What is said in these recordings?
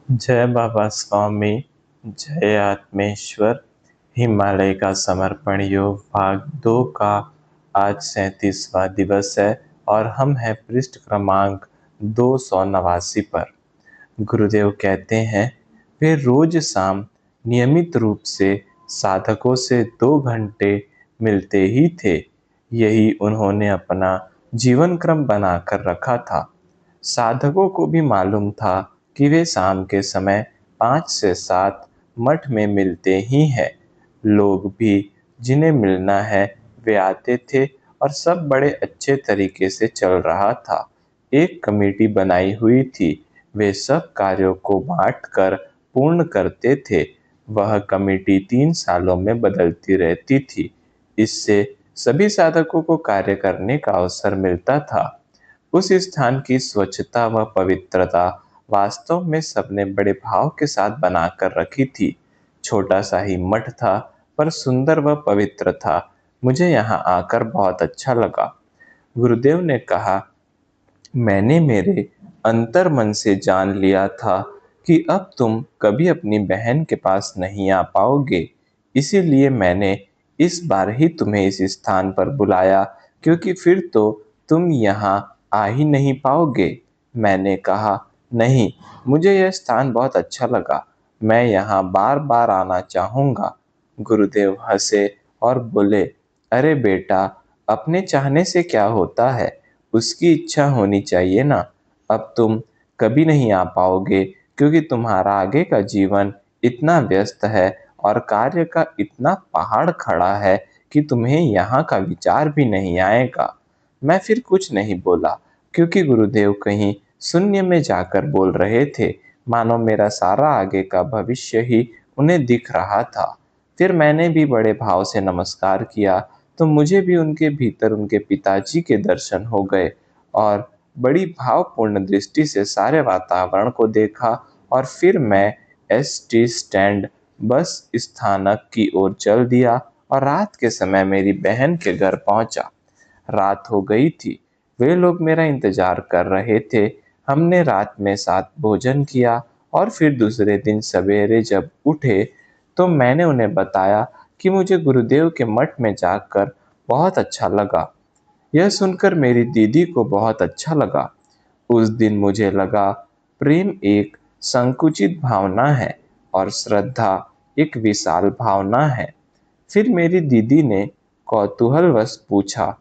जय बाबा स्वामी, जय आत्मेश्वर। हिमालय का समर्पण योग भाग 2 का आज 37वां दिवस है और हम हैं पृष्ठ क्रमांक 289 पर। गुरुदेव कहते हैं, वे रोज शाम नियमित रूप से साधकों से 2 घंटे मिलते ही थे। यही उन्होंने अपना जीवन क्रम बनाकर रखा था। साधकों को भी मालूम था कि वे शाम के समय 5 से 7 मठ में मिलते ही हैं। लोग भी जिन्हें मिलना है वे आते थे और सब बड़े अच्छे तरीके से चल रहा था। एक कमेटी बनाई हुई थी, वे सब कार्यों को बांटकर पूर्ण करते थे। वह कमेटी 3 सालों में बदलती रहती थी। इससे सभी साधकों को कार्य करने का अवसर मिलता था। उस स्थान की स्वच्छता व पवित्रता वास्तव में सबने बड़े भाव के साथ बनाकर रखी थी। छोटा सा ही मठ था, पर सुंदर व पवित्र था। मुझे यहाँ आकर बहुत अच्छा लगा। गुरुदेव ने कहा, मैंने मेरे अंतर मन से जान लिया था कि अब तुम कभी अपनी बहन के पास नहीं आ पाओगे। इसीलिए मैंने इस बार ही तुम्हें इस स्थान पर बुलाया, क्योंकि फिर तो तुम यहाँ आ ही नहीं पाओगे। मैंने कहा, नहीं, मुझे यह स्थान बहुत अच्छा लगा, मैं यहाँ बार बार आना चाहूँगा। गुरुदेव हंसे और बोले, अरे बेटा, अपने चाहने से क्या होता है, उसकी इच्छा होनी चाहिए ना। अब तुम कभी नहीं आ पाओगे, क्योंकि तुम्हारा आगे का जीवन इतना व्यस्त है और कार्य का इतना पहाड़ खड़ा है कि तुम्हें यहाँ का विचार भी नहीं आएगा। मैं फिर कुछ नहीं बोला, क्योंकि गुरुदेव कहीं शून्य में जाकर बोल रहे थे, मानो मेरा सारा आगे का भविष्य ही उन्हें दिख रहा था। फिर मैंने भी बड़े भाव से नमस्कार किया, तो मुझे भी उनके भीतर उनके पिताजी के दर्शन हो गए और बड़ी भावपूर्ण दृष्टि से सारे वातावरण को देखा। और फिर मैं एसटी स्टैंड बस स्थानक की ओर चल दिया और रात के समय मेरी बहन के घर पहुंचा। रात हो गई थी, वे लोग मेरा इंतजार कर रहे थे। हमने रात में साथ भोजन किया और फिर दूसरे दिन सवेरे जब उठे तो मैंने उन्हें बताया कि मुझे गुरुदेव के मठ में जाकर बहुत अच्छा लगा। यह सुनकर मेरी दीदी को बहुत अच्छा लगा। उस दिन मुझे लगा, प्रेम एक संकुचित भावना है और श्रद्धा एक विशाल भावना है। फिर मेरी दीदी ने कौतूहलवश पूछा,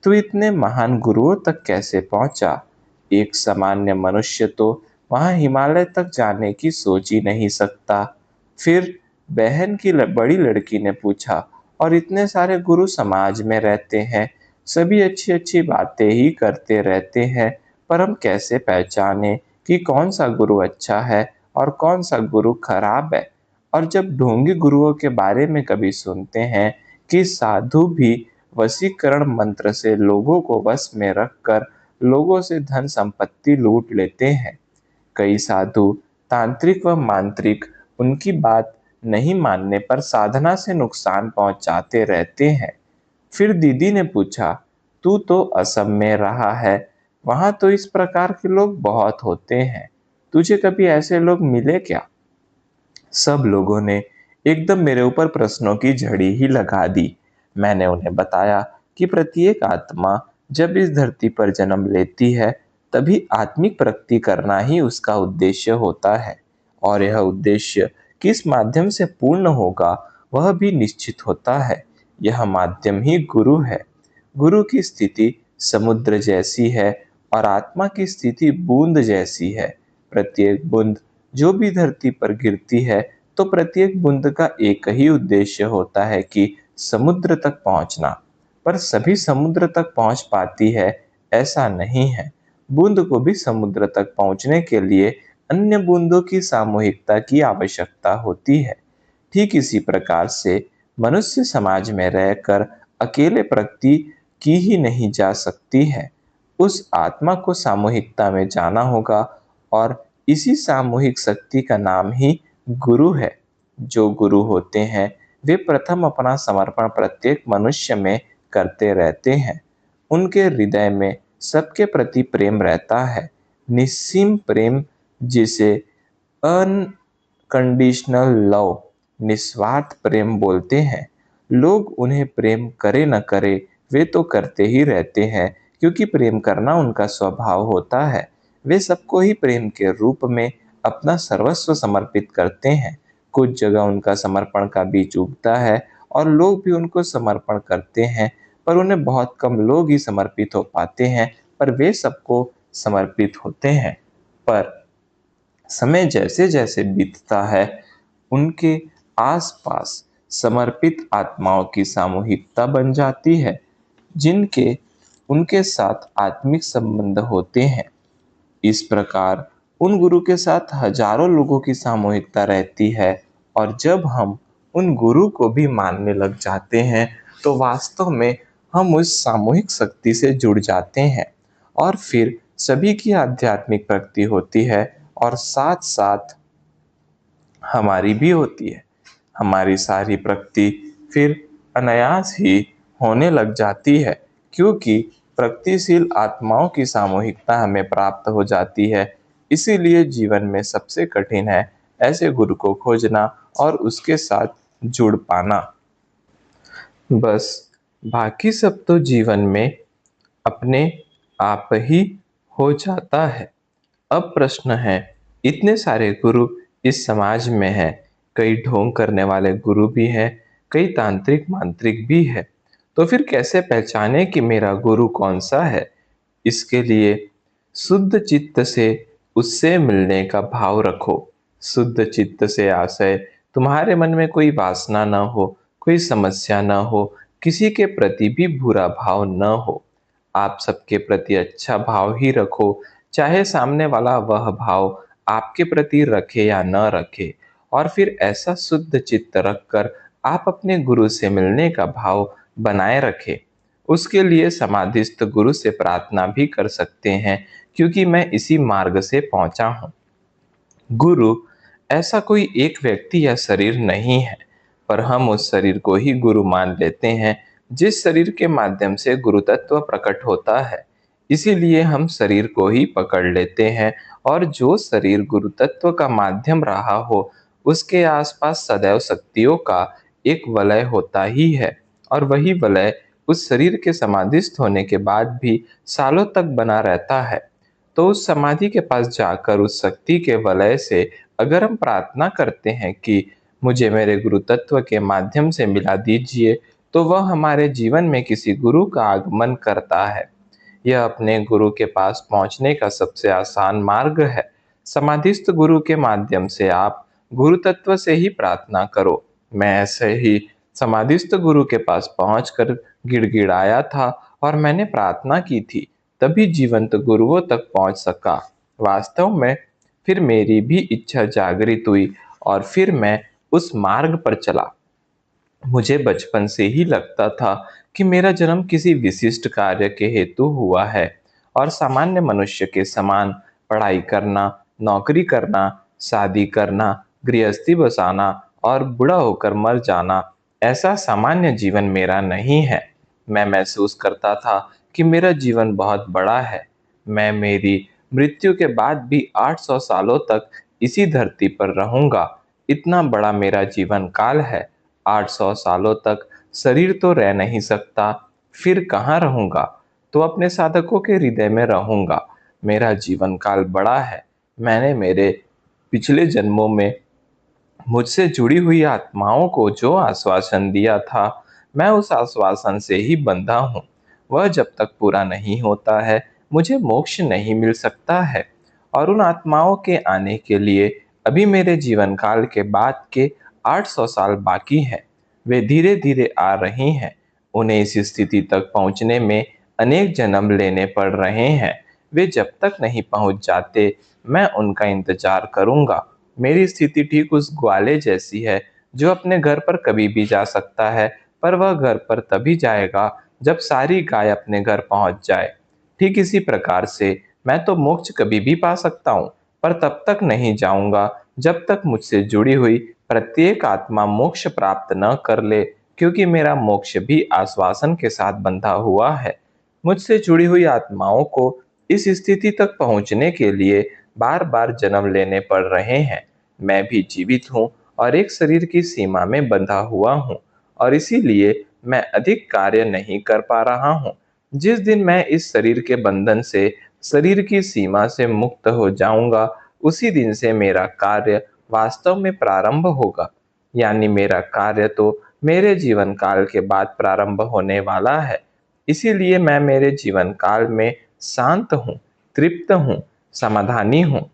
तू इतने महान गुरुओं तक कैसे पहुंचा? एक सामान्य मनुष्य तो वहां हिमालय तक जाने की सोच ही नहीं सकता। फिर बहन की बड़ी लड़की ने पूछा, और इतने सारे गुरु समाज में रहते हैं, सभी अच्छी अच्छी बातें ही करते रहते हैं, पर हम कैसे पहचाने कि कौन सा गुरु अच्छा है और कौन सा गुरु खराब है? और जब ढोंगी गुरुओं के बारे में कभी सुनते हैं कि साधु भी वशीकरण मंत्र से लोगों को वश में रखकर लोगों से धन संपत्ति लूट लेते हैं। कई साधु तांत्रिक व मांत्रिक उनकी बात नहीं मानने पर साधना से नुकसान पहुंचाते रहते हैं। फिर दीदी ने पूछा, तू तो असम में रहा है, वहां तो इस प्रकार के लोग बहुत होते हैं, तुझे कभी ऐसे लोग मिले क्या? सब लोगों ने एकदम मेरे ऊपर प्रश्नों की झड़ी ही लगा दी। मैंने उन्हें बताया कि प्रत्येक आत्मा जब इस धरती पर जन्म लेती है, तभी आत्मिक प्रगति करना ही उसका उद्देश्य होता है, और यह उद्देश्य किस माध्यम से पूर्ण होगा वह भी निश्चित होता है। यह माध्यम ही गुरु है। गुरु की स्थिति समुद्र जैसी है और आत्मा की स्थिति बूंद जैसी है। प्रत्येक बूंद जो भी धरती पर गिरती है, तो प्रत्येक बूंद का एक ही उद्देश्य होता है कि समुद्र तक पहुंचना। पर सभी समुद्र तक पहुंच पाती है, ऐसा नहीं है। बूंद को भी समुद्र तक पहुंचने के लिए अन्य बूंदों की सामूहिकता की आवश्यकता होती है। ठीक इसी प्रकार से मनुष्य समाज में रहकर अकेले प्रगति की ही नहीं जा सकती है। उस आत्मा को सामूहिकता में जाना होगा, और इसी सामूहिक शक्ति का नाम ही गुरु है। जो गुरु होते हैं, वे प्रथम अपना समर्पण प्रत्येक मनुष्य में करते रहते हैं। उनके हृदय में सबके प्रति प्रेम रहता है, निस्सीम प्रेम, जिसे अनकंडीशनल लव, निस्वार्थ प्रेम बोलते हैं। लोग उन्हें प्रेम करे न करे, वे तो करते ही रहते हैं, क्योंकि प्रेम करना उनका स्वभाव होता है। वे सबको ही प्रेम के रूप में अपना सर्वस्व समर्पित करते हैं। कुछ जगह उनका समर्पण का बीज उगता है और लोग भी उनको समर्पण करते हैं, पर उन्हें बहुत कम लोग ही समर्पित हो पाते हैं, पर वे सबको समर्पित होते हैं। पर समय जैसे जैसे बीतता है, उनके आसपास समर्पित आत्माओं की सामूहिकता बन जाती है, जिनके उनके साथ आत्मिक संबंध होते हैं। इस प्रकार उन गुरु के साथ हजारों लोगों की सामूहिकता रहती है, और जब हम उन गुरु को भी मानने लग जाते हैं, तो वास्तव में हम उस सामूहिक शक्ति से जुड़ जाते हैं, और फिर सभी की आध्यात्मिक प्रगति होती है, और साथ साथ हमारी भी होती है। हमारी सारी प्रगति फिर अनायास ही होने लग जाती है, क्योंकि प्रगतिशील आत्माओं की सामूहिकता हमें प्राप्त हो जाती है। इसीलिए जीवन में सबसे कठिन है ऐसे गुरु को खोजना और उसके साथ जुड़ पाना। बस बाकी सब तो जीवन में अपने आप ही हो जाता है। अब प्रश्न है, इतने सारे गुरु इस समाज में हैं, कई ढोंग करने वाले गुरु भी हैं, कई तांत्रिक मांत्रिक भी है, तो फिर कैसे पहचाने कि मेरा गुरु कौन सा है? इसके लिए शुद्ध चित्त से उससे मिलने का भाव रखो। शुद्ध चित्त से आशय तुम्हारे मन में कोई वासना न हो, कोई समस्या न हो, किसी के प्रति भी बुरा भाव न हो। आप सबके प्रति अच्छा भाव ही रखो, चाहे सामने वाला वह भाव आपके प्रति रखे या न रखे। और फिर ऐसा शुद्ध चित्त रखकर आप अपने गुरु से मिलने का भाव बनाए रखें। उसके लिए समाधिस्थ गुरु से प्रार्थना भी कर सकते हैं, क्योंकि मैं इसी मार्ग से पहुंचा हूँ। गुरु ऐसा कोई एक व्यक्ति या शरीर नहीं है, पर हम उस शरीर को ही गुरु मान लेते हैं, जिस शरीर के माध्यम से गुरु तत्व प्रकट होता है। इसीलिए हम शरीर को ही पकड़ लेते हैं, और जो शरीर गुरु तत्व का माध्यम रहा हो, उसके आसपास सदैव शक्तियों का एक वलय होता ही है, और वही वलय उस शरीर के समाधिस्थ होने के बाद भी सालों तक बना रहता है। तो उस समाधि के पास जाकर उस शक्ति के वलय से अगर हम प्रार्थना करते हैं कि मुझे मेरे गुरु तत्व के माध्यम से मिला दीजिए, तो वह हमारे जीवन में किसी गुरु का आगमन करता है। यह अपने गुरु के पास पहुंचने का सबसे आसान मार्ग है। समाधिस्थ गुरु के माध्यम से आप गुरु तत्व से ही प्रार्थना करो। मैं ऐसे ही समाधिस्थ गुरु के पास पहुंचकर गिड़गिड़ाया था, और मैंने प्रार्थना की थी, तभी जीवंत गुरुओं तक पहुंच सका। वास्तव में फिर मेरी भी इच्छा जागृत हुई, और फिर मैं उस मार्ग पर चला। मुझे बचपन से ही लगता था कि मेरा जन्म किसी विशिष्ट कार्य के हेतु हुआ है, और सामान्य मनुष्य के समान पढ़ाई करना, नौकरी करना, शादी करना, गृहस्थी बसाना और बूढ़ा होकर मर जाना, ऐसा सामान्य जीवन मेरा नहीं है। मैं महसूस करता था कि मेरा जीवन बहुत बड़ा है। मैं मेरी मृत्यु के बाद भी 800 सालों तक इसी धरती पर रहूंगा। इतना बड़ा मेरा जीवन काल है। 800 सालों तक शरीर तो रह नहीं सकता, फिर कहाँ रहूंगा? तो अपने साधकों के हृदय में रहूंगा। मेरा जीवन काल बड़ा है। मैंने मेरे पिछले जन्मों में मुझसे जुड़ी हुई आत्माओं को जो आश्वासन दिया था, मैं उस आश्वासन से ही बंधा हूँ। वह जब तक पूरा नहीं होता है, मुझे मोक्ष नहीं मिल सकता है। और उन आत्माओं के आने के लिए अभी मेरे जीवन काल के बाद के 800 साल बाकी हैं। वे धीरे धीरे आ रही हैं। उन्हें इस स्थिति तक पहुंचने में अनेक जन्म लेने पड़ रहे हैं। वे जब तक नहीं पहुंच जाते, मैं उनका इंतजार करूंगा। मेरी स्थिति ठीक उस ग्वाले जैसी है, जो अपने घर पर कभी भी जा सकता है, पर वह घर पर तभी जाएगा जब सारी गाय अपने घर पहुंच जाए। ठीक इसी प्रकार से मैं तो मोक्ष कभी भी पा सकता हूँ, पर तब तक नहीं जाऊंगा जब तक मुझसे जुड़ी हुई प्रत्येक आत्मा मोक्ष प्राप्त न कर ले, क्योंकि मेरा मोक्ष भी आश्वासन के साथ बंधा हुआ है। मुझसे जुड़ी हुई आत्माओं को इस स्थिति तक पहुंचने के लिए बार बार जन्म लेने पड़ रहे हैं। मैं भी जीवित हूँ और एक शरीर की सीमा में बंधा हुआ हूँ और इसीलिए मैं अधिक कार्य नहीं कर पा रहा हूँ। जिस दिन मैं इस शरीर के बंधन से, शरीर की सीमा से मुक्त हो जाऊंगा, उसी दिन से मेरा कार्य वास्तव में प्रारंभ होगा। यानी मेरा कार्य तो मेरे जीवन काल के बाद प्रारंभ होने वाला है। इसीलिए मैं मेरे जीवन काल में शांत हूँ, तृप्त हूँ, समाधानी हूँ।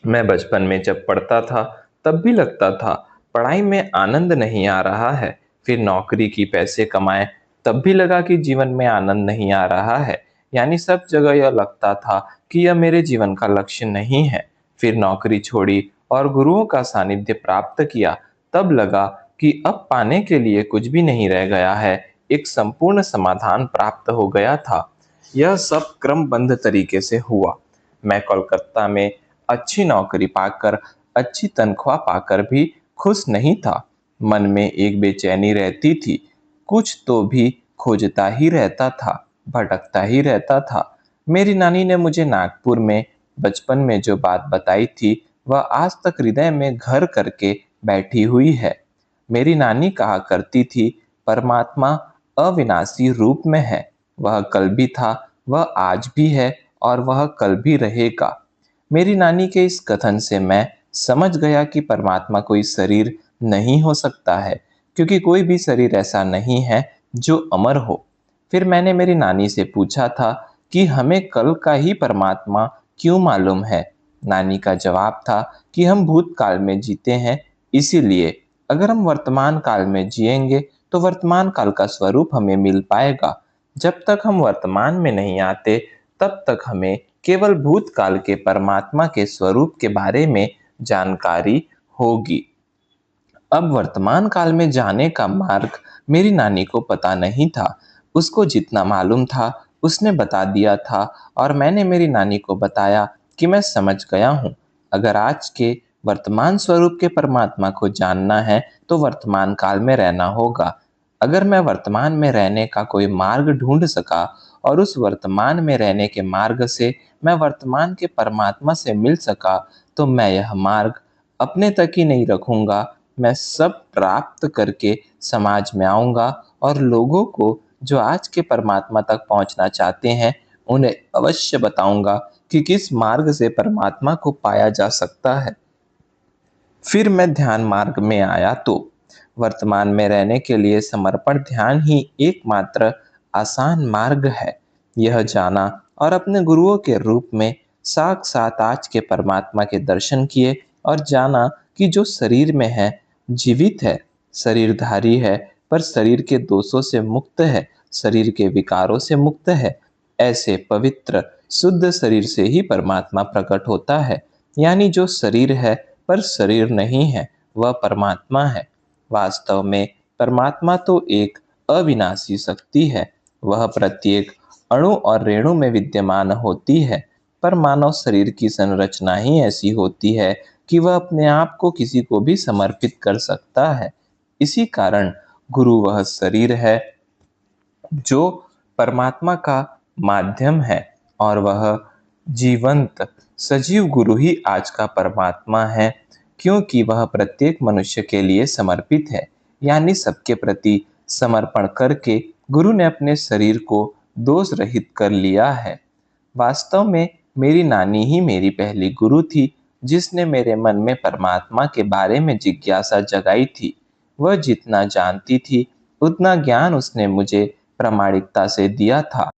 मैं बचपन में जब पढ़ता था तब भी लगता था पढ़ाई में आनंद नहीं आ रहा है। फिर नौकरी की, पैसे कमाए, तब भी लगा कि जीवन में आनंद नहीं आ रहा है। यानी सब जगह यह लगता था कि यह मेरे जीवन का लक्ष्य नहीं है। फिर नौकरी छोड़ी और गुरुओं का सानिध्य प्राप्त किया, तब लगा कि अब पाने के लिए कुछ भी नहीं रह गया है। एक संपूर्ण समाधान प्राप्त हो गया था। यह सब क्रमबद्ध तरीके से हुआ। मैं कोलकाता में अच्छी नौकरी पाकर, अच्छी तनख्वाह पाकर भी खुश नहीं था। मन में एक बेचैनी रहती थी। कुछ तो भी खोजता ही रहता था, भटकता ही रहता था। मेरी नानी ने मुझे नागपुर में बचपन में जो बात बताई थी, वह आज तक हृदय में घर करके बैठी हुई है। मेरी नानी कहा करती थी, परमात्मा अविनाशी रूप में है। वह कल भी था, वह आज भी है और वह कल भी रहेगा। मेरी नानी के इस कथन से मैं समझ गया कि परमात्मा कोई शरीर नहीं हो सकता है, क्योंकि कोई भी शरीर ऐसा नहीं है जो अमर हो। फिर मैंने मेरी नानी से पूछा था कि हमें कल का ही परमात्मा क्यों मालूम है। नानी का जवाब था कि हम भूतकाल में जीते हैं, इसीलिए अगर हम वर्तमान काल में जिएंगे तो वर्तमान काल का स्वरूप हमें मिल पाएगा। जब तक हम वर्तमान में नहीं आते, तब तक हमें केवल भूतकाल के परमात्मा के स्वरूप के बारे में जानकारी होगी। अब वर्तमान काल में जाने का मार्ग मेरी नानी को पता नहीं था। उसको जितना मालूम था उसने बता दिया था और मैंने मेरी नानी को बताया कि मैं समझ गया हूँ। अगर आज के वर्तमान स्वरूप के परमात्मा को जानना है तो वर्तमान काल में रहना होगा। अगर मैं वर्तमान में रहने का कोई मार्ग ढूंढ सका और उस वर्तमान में रहने के मार्ग से मैं वर्तमान के परमात्मा से मिल सका, तो मैं यह मार्ग अपने तक ही नहीं रखूंगा। मैं सब प्राप्त करके समाज में आऊंगा और लोगों को जो आज के परमात्मा तक पहुंचना चाहते हैं, उन्हें अवश्य बताऊंगा कि किस मार्ग से परमात्मा को पाया जा सकता है। फिर मैं ध्यान मार्ग में आया तो वर्तमान में रहने के लिए समर्पण ध्यान ही एकमात्र आसान मार्ग है। यह जाना और अपने गुरुओं के रूप में साक्षात आज के परमात्मा के दर्शन किए और जाना कि जो शरीर में है, जीवित है, शरीरधारी है, पर शरीर के दोषों से मुक्त है, शरीर के विकारों से मुक्त है। ऐसे पवित्र शुद्ध शरीर से ही परमात्मा प्रकट होता है। यानी जो शरीर है पर शरीर नहीं है, वह परमात्मा है। वास्तव में परमात्मा तो एक अविनाशी शक्ति है। वह प्रत्येक अणु और रेणु में विद्यमान होती है, पर मानव शरीर की संरचना ही ऐसी होती है कि वह अपने आप को किसी को भी समर्पित कर सकता है। इसी कारण गुरु वह शरीर है जो परमात्मा का माध्यम है और वह जीवंत सजीव गुरु ही आज का परमात्मा है, क्योंकि वह प्रत्येक मनुष्य के लिए समर्पित है। यानी सबके प्रति समर्पण करके गुरु ने अपने शरीर को दोष रहित कर लिया है। वास्तव में मेरी नानी ही मेरी पहली गुरु थी, जिसने मेरे मन में परमात्मा के बारे में जिज्ञासा जगाई थी। वह जितना जानती थी उतना ज्ञान उसने मुझे प्रामाणिकता से दिया था।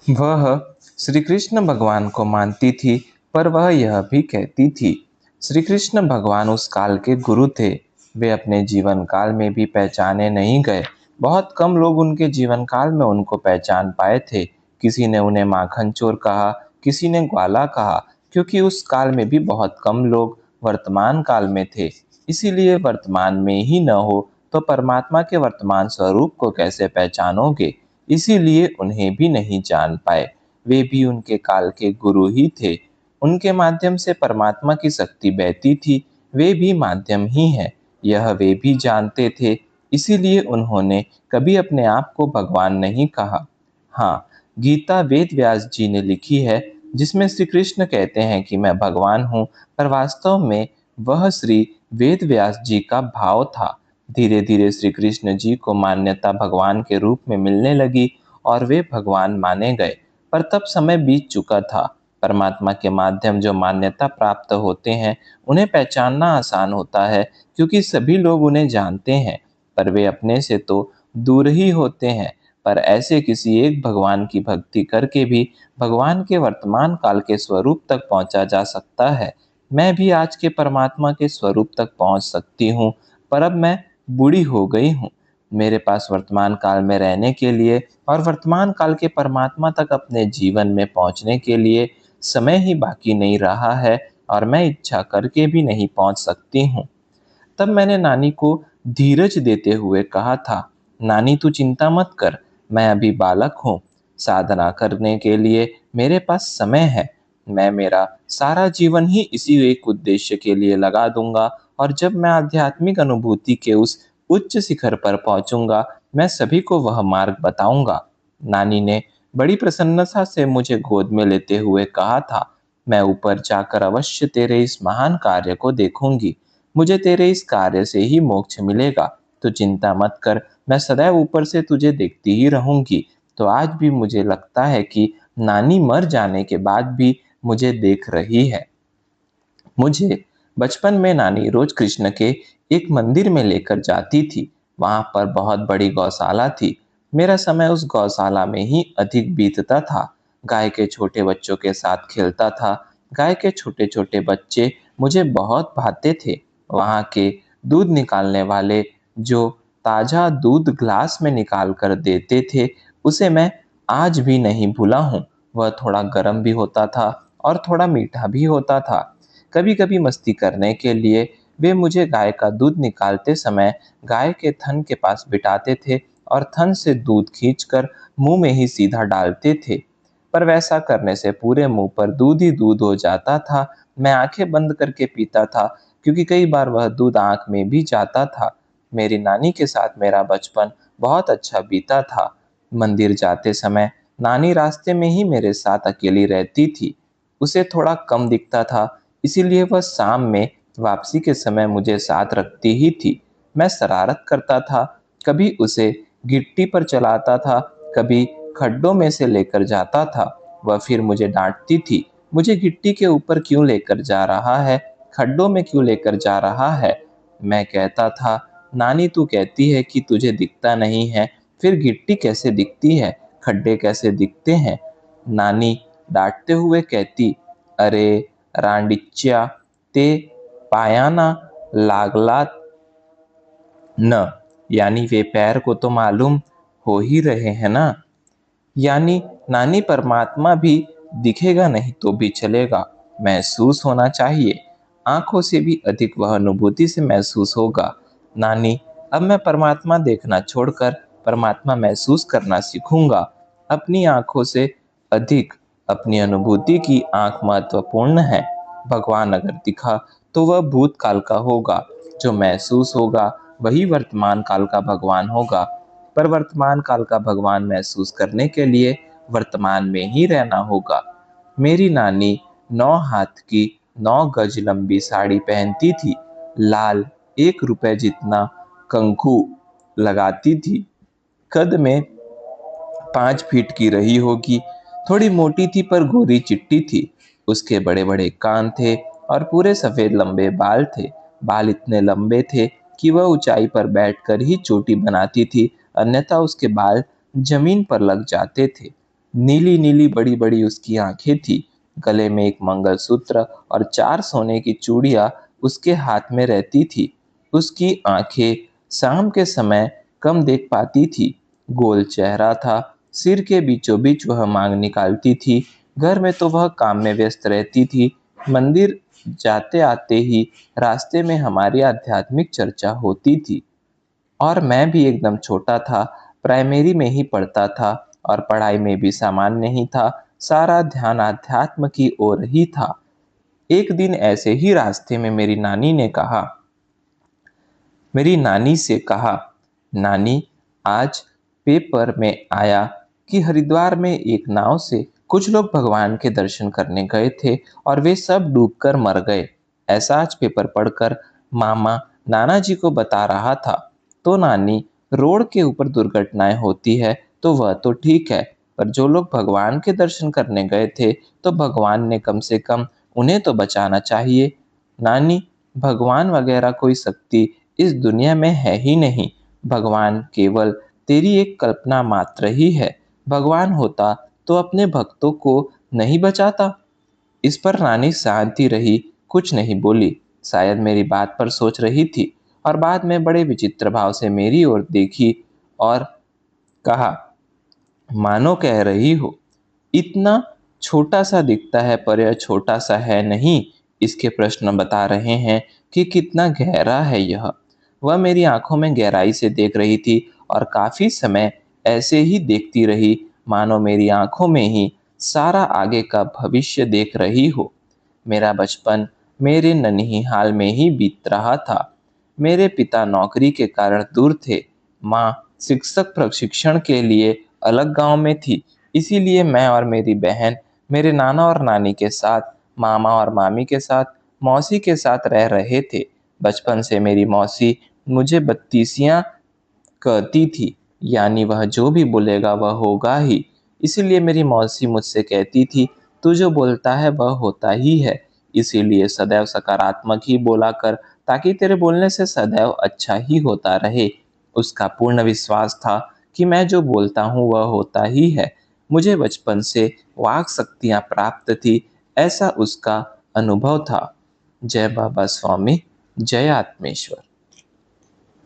वह श्री कृष्ण भगवान को मानती थी, पर वह यह भी कहती थी, श्री कृष्ण भगवान उस काल के गुरु थे। वे अपने जीवन काल में भी पहचाने नहीं गए। बहुत कम लोग उनके जीवन काल में उनको पहचान पाए थे। किसी ने उन्हें माखन चोर कहा, किसी ने ग्वाला कहा, क्योंकि उस काल में भी बहुत कम लोग वर्तमान काल में थे। इसीलिए वर्तमान में ही न हो तो परमात्मा के वर्तमान स्वरूप को कैसे पहचानोगे। इसीलिए उन्हें भी नहीं जान पाए। वे भी उनके काल के गुरु ही थे। उनके माध्यम से परमात्मा की शक्ति बहती थी। वे भी माध्यम ही हैं, यह वे भी जानते थे। इसीलिए उन्होंने कभी अपने आप को भगवान नहीं कहा। हाँ, गीता वेद व्यास जी ने लिखी है, जिसमें श्री कृष्ण कहते हैं कि मैं भगवान हूँ, पर वास्तव में वह श्री वेद व्यास जी का भाव था। धीरे धीरे श्री कृष्ण जी को मान्यता भगवान के रूप में मिलने लगी और वे भगवान माने गए। पर तब समय बीत चुका था। परमात्मा के माध्यम जो मान्यता प्राप्त होते हैं, उन्हें पहचानना आसान होता है, क्योंकि सभी लोग उन्हें जानते हैं, पर वे अपने से तो दूर ही होते हैं। पर ऐसे किसी एक भगवान की भक्ति करके भी भगवान के वर्तमान काल के स्वरूप तक पहुंचा जा सकता है। मैं भी आज के परमात्मा के स्वरूप तक पहुंच सकती हूँ, पर अब मैं बूढ़ी हो गई हूँ। मेरे पास वर्तमान काल में रहने के लिए और वर्तमान काल के परमात्मा तक अपने जीवन में पहुंचने के लिए समय ही बाकी नहीं रहा है, और मैं इच्छा करके भी नहीं पहुंच सकती हूँ। तब मैंने नानी को धीरज देते हुए कहा था, नानी तू चिंता मत कर, मैं अभी बालक हूँ। साधना करने के लिए मेरे पास समय है। मैं मेरा सारा जीवन ही इसी एक उद्देश्य के लिए लगा दूंगा, और जब मैं आध्यात्मिक अनुभूति के उस उच्च शिखर पर पहुंचूंगा, मैं सभी को वह मार्ग बताऊंगा। नानी ने बड़ी प्रसन्नता से मुझे गोद में लेते हुए कहा था, मैं ऊपर जाकर अवश्य तेरे इस महान कार्य को देखूंगी। मुझे तेरे इस कार्य से ही मोक्ष मिलेगा। तो चिंता मत कर, मैं सदैव ऊपर से तुझे देखती ही रहूंगी। तो आज भी मुझे लगता है कि नानी मर जाने के बाद भी मुझे देख रही है। मुझे बचपन में नानी रोज कृष्ण के एक मंदिर में लेकर जाती थी। वहां पर बहुत बड़ी गौशाला थी। मेरा समय उस गौशाला में ही अधिक बीतता था। गाय के छोटे बच्चों के साथ खेलता था। गाय के छोटे छोटे बच्चे मुझे बहुत भाते थे। वहां के दूध निकालने वाले जो ताजा दूध ग्लास में निकाल कर देते थे, उसे मैं आज भी नहीं भूला हूँ। वह थोड़ा गर्म भी होता था और थोड़ा मीठा भी होता था। कभी कभी मस्ती करने के लिए वे मुझे गाय का दूध निकालते समय गाय के थन के पास बिठाते थे और थन से दूध खींचकर मुंह में ही सीधा डालते थे। पर वैसा करने से पूरे मुंह पर दूध ही दूध हो जाता था। मैं आंखें बंद करके पीता था, क्योंकि कई बार वह दूध आंख में भी जाता था। मेरी नानी के साथ मेरा बचपन बहुत अच्छा बीता था। मंदिर जाते समय नानी रास्ते में ही मेरे साथ अकेली रहती थी। उसे थोड़ा कम दिखता था, इसीलिए वह शाम में वापसी के समय मुझे साथ रखती ही थी। मैं शरारत करता था, कभी उसे गिट्टी पर चलाता था, कभी खड्डों में से लेकर जाता था। वह फिर मुझे डांटती थी, मुझे गिट्टी के ऊपर क्यों लेकर जा रहा है, खड्डों में क्यों लेकर जा रहा है। मैं कहता था, नानी तू कहती है कि तुझे दिखता नहीं है, फिर गिट्टी कैसे दिखती है, खड्डे कैसे दिखते हैं। नानी डांटते हुए कहती, अरे रांडिच्या, ते पायाना लागला न, यानी वे पैर को तो मालूम हो ही रहे हैं ना। यानी नानी परमात्मा भी दिखेगा नहीं तो भी चलेगा, महसूस होना चाहिए। आंखों से भी अधिक वह अनुभूति से महसूस होगा। नानी, अब मैं परमात्मा देखना छोड़कर परमात्मा महसूस करना सीखूंगा। अपनी आंखों से अधिक अपनी अनुभूति की आंख महत्वपूर्ण है। भगवान अगर दिखा तो वह भूतकाल का होगा, जो महसूस होगा वही वर्तमान काल का भगवान होगा। पर वर्तमान काल का भगवान महसूस करने के लिए वर्तमान में ही रहना होगा। मेरी नानी 9 हाथ की 9 गज लंबी साड़ी पहनती थी। लाल 1 रुपए जितना कंकु लगाती थी। कद में 5 फीट की रही होगी। थोड़ी मोटी थी पर गोरी चिट्टी थी। उसके बड़े बड़े कान थे और पूरे सफेद लंबे बाल थे। बाल इतने लंबे थे कि वह ऊंचाई पर बैठकर ही चोटी बनाती थी, अन्यथा उसके बाल जमीन पर लग जाते थे। नीली नीली बड़ी बड़ी उसकी आंखें थी। गले में एक मंगलसूत्र और 4 सोने की चूड़ियां उसके हाथ में रहती थी। उसकी आंखें शाम के समय कम देख पाती थी। गोल चेहरा था। सिर के बीचों बीच वह मांग निकालती थी। घर में तो वह काम में व्यस्त रहती थी। मंदिर जाते आते ही रास्ते में हमारी आध्यात्मिक चर्चा होती थी। और मैं भी एकदम छोटा था, प्राइमरी में ही पढ़ता था और पढ़ाई में भी सामान्य ही था। सारा ध्यान अध्यात्म की ओर ही था। एक दिन ऐसे ही रास्ते में मेरी नानी से कहा, नानी आज पेपर में आया कि हरिद्वार में एक नाव से कुछ लोग भगवान के दर्शन करने गए थे और वे सब डूबकर मर गए। ऐसा आज पेपर पढ़कर मामा नाना जी को बता रहा था। तो नानी, रोड के ऊपर दुर्घटनाएं होती है तो वह तो ठीक है, पर जो लोग भगवान के दर्शन करने गए थे तो भगवान ने कम से कम उन्हें तो बचाना चाहिए। नानी, भगवान वगैरह कोई शक्ति इस दुनिया में है ही नहीं। भगवान केवल तेरी एक कल्पना मात्र ही है। भगवान होता तो अपने भक्तों को नहीं बचाता। इस पर रानी शांत ही रही, कुछ नहीं बोली। शायद मेरी बात पर सोच रही थी और बाद में बड़े विचित्र भाव से मेरी ओर देखी और कहा, मानो कह रही हो, इतना छोटा सा दिखता है पर यह छोटा सा है नहीं। इसके प्रश्न बता रहे हैं कि कितना गहरा है यह। वह मेरी आंखों में गहराई से देख रही थी और काफी समय ऐसे ही देखती रही, मानो मेरी आंखों में ही सारा आगे का भविष्य देख रही हो। मेरा बचपन मेरे ननिहाल में ही बीत रहा था। मेरे पिता नौकरी के कारण दूर थे। माँ शिक्षक प्रशिक्षण के लिए अलग गांव में थी। इसीलिए मैं और मेरी बहन मेरे नाना और नानी के साथ, मामा और मामी के साथ, मौसी के साथ रह रहे थे। बचपन से मेरी मौसी मुझे बत्तीसियां कहती थी, यानी वह जो भी बोलेगा वह होगा ही। इसीलिए मेरी मौसी मुझसे कहती थी, तू जो बोलता है वह होता ही है। इसीलिए सदैव सकारात्मक ही बोला कर, ताकि तेरे बोलने से सदैव अच्छा ही होता रहे। उसका पूर्ण विश्वास था कि मैं जो बोलता हूँ वह होता ही है। मुझे बचपन से वाक शक्तियाँ प्राप्त थी, ऐसा उसका अनुभव था। जय बाबा स्वामी, जय आत्मेश्वर।